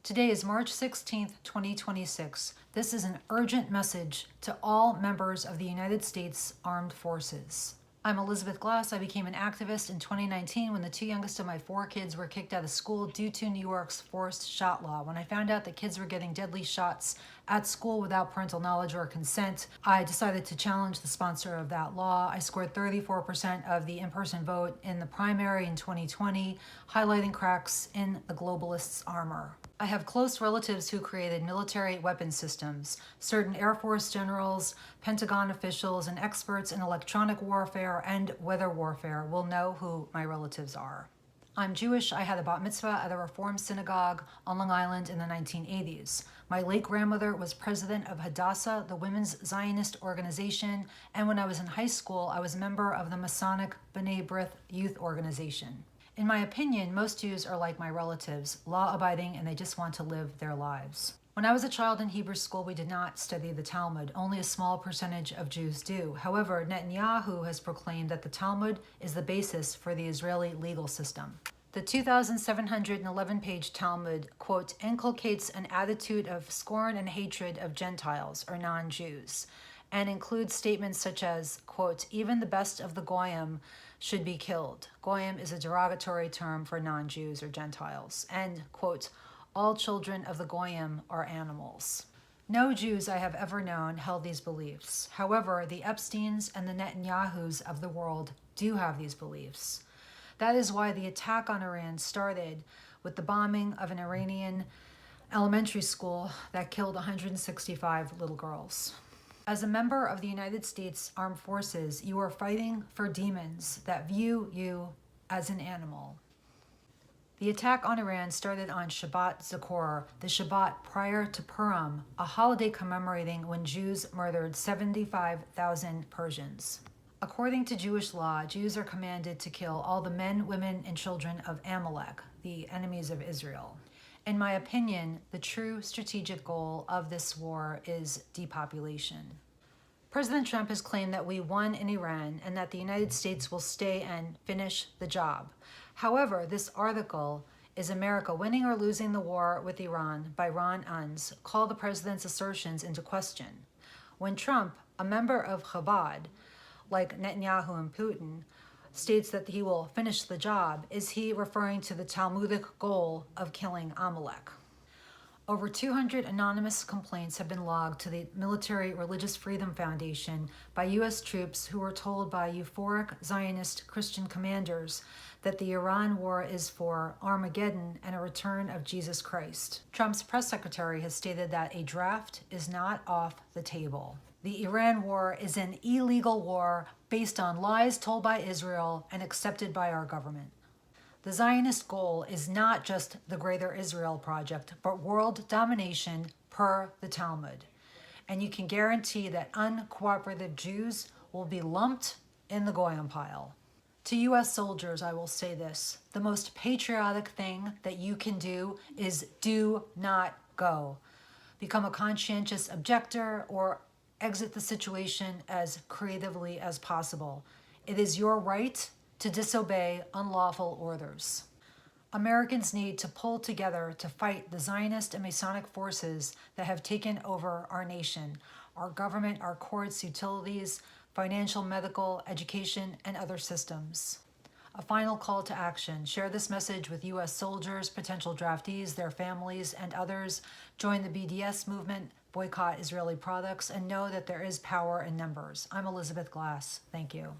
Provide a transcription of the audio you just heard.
Today is March 16th, 2026. This is an urgent message to all members of the United States Armed Forces. I'm Elizabeth Glass. I became an activist in 2019 when the two youngest of my four kids were kicked out of school due to New York's forced shot law. When I found out that kids were getting deadly shots at school without parental knowledge or consent, I decided to challenge the sponsor of that law. I scored 34% of the in-person vote in the primary in 2020, highlighting cracks in the globalists' armor. I have close relatives who created military weapon systems. Certain Air Force generals, Pentagon officials, and experts in electronic warfare and weather warfare will know who my relatives are. I'm Jewish. I had a Bat Mitzvah at the Reform Synagogue on Long Island in the 1980s. My late grandmother was president of Hadassah, the women's Zionist organization, and when I was in high school, I was a member of the Masonic B'nai B'rith youth organization. In my opinion, most Jews are like my relatives, law-abiding, and they just want to live their lives. When I was a child in Hebrew school, we did not study the Talmud. Only a small percentage of Jews do. However, Netanyahu has proclaimed that the Talmud is the basis for the Israeli legal system. The 2,711-page Talmud, quote, inculcates an attitude of scorn and hatred of gentiles, or non-Jews, and includes statements such as, quote, even the best of the goyim should be killed. Goyim is a derogatory term for non-Jews or gentiles. And, quote, all children of the goyim are animals. No Jews I have ever known held these beliefs. However, the Epsteins and the Netanyahus of the world do have these beliefs. That is why the attack on Iran started with the bombing of an Iranian elementary school that killed 165 little girls. As a member of the United States Armed Forces, you are fighting for demons that view you as an animal. The attack on Iran started on Shabbat Zakor, the Shabbat prior to Purim, a holiday commemorating when Jews murdered 75,000 Persians. According to Jewish law, Jews are commanded to kill all the men, women, and children of Amalek, the enemies of Israel. In my opinion, the true strategic goal of this war is depopulation. President Trump has claimed that we won in Iran and that the United States will stay and finish the job. However, this article, Is America Winning or Losing the War with Iran, by Ron Unz, call the president's assertions into question. When Trump, a member of Chabad, like Netanyahu and Putin, states that he will finish the job, is he referring to the Talmudic goal of killing Amalek? Over 200 anonymous complaints have been logged to the Military Religious Freedom Foundation by U.S. troops who were told by euphoric Zionist Christian commanders that the Iran war is for Armageddon and a return of Jesus Christ. Trump's press secretary has stated that a draft is not off the table. The Iran war is an illegal war based on lies told by Israel and accepted by our government. The Zionist goal is not just the Greater Israel Project, but world domination per the Talmud. And you can guarantee that uncooperative Jews will be lumped in the goyim pile. To U.S. soldiers, I will say this: the most patriotic thing that you can do is do not go. Become a conscientious objector or exit the situation as creatively as possible. It is your right to disobey unlawful orders. Americans need to pull together to fight the Zionist and Masonic forces that have taken over our nation, our government, our courts, utilities, financial, medical, education, and other systems. A final call to action. Share this message with U.S. soldiers, potential draftees, their families, and others. Join the BDS movement, boycott Israeli products, and know that there is power in numbers. I'm Elizabeth Glass. Thank you.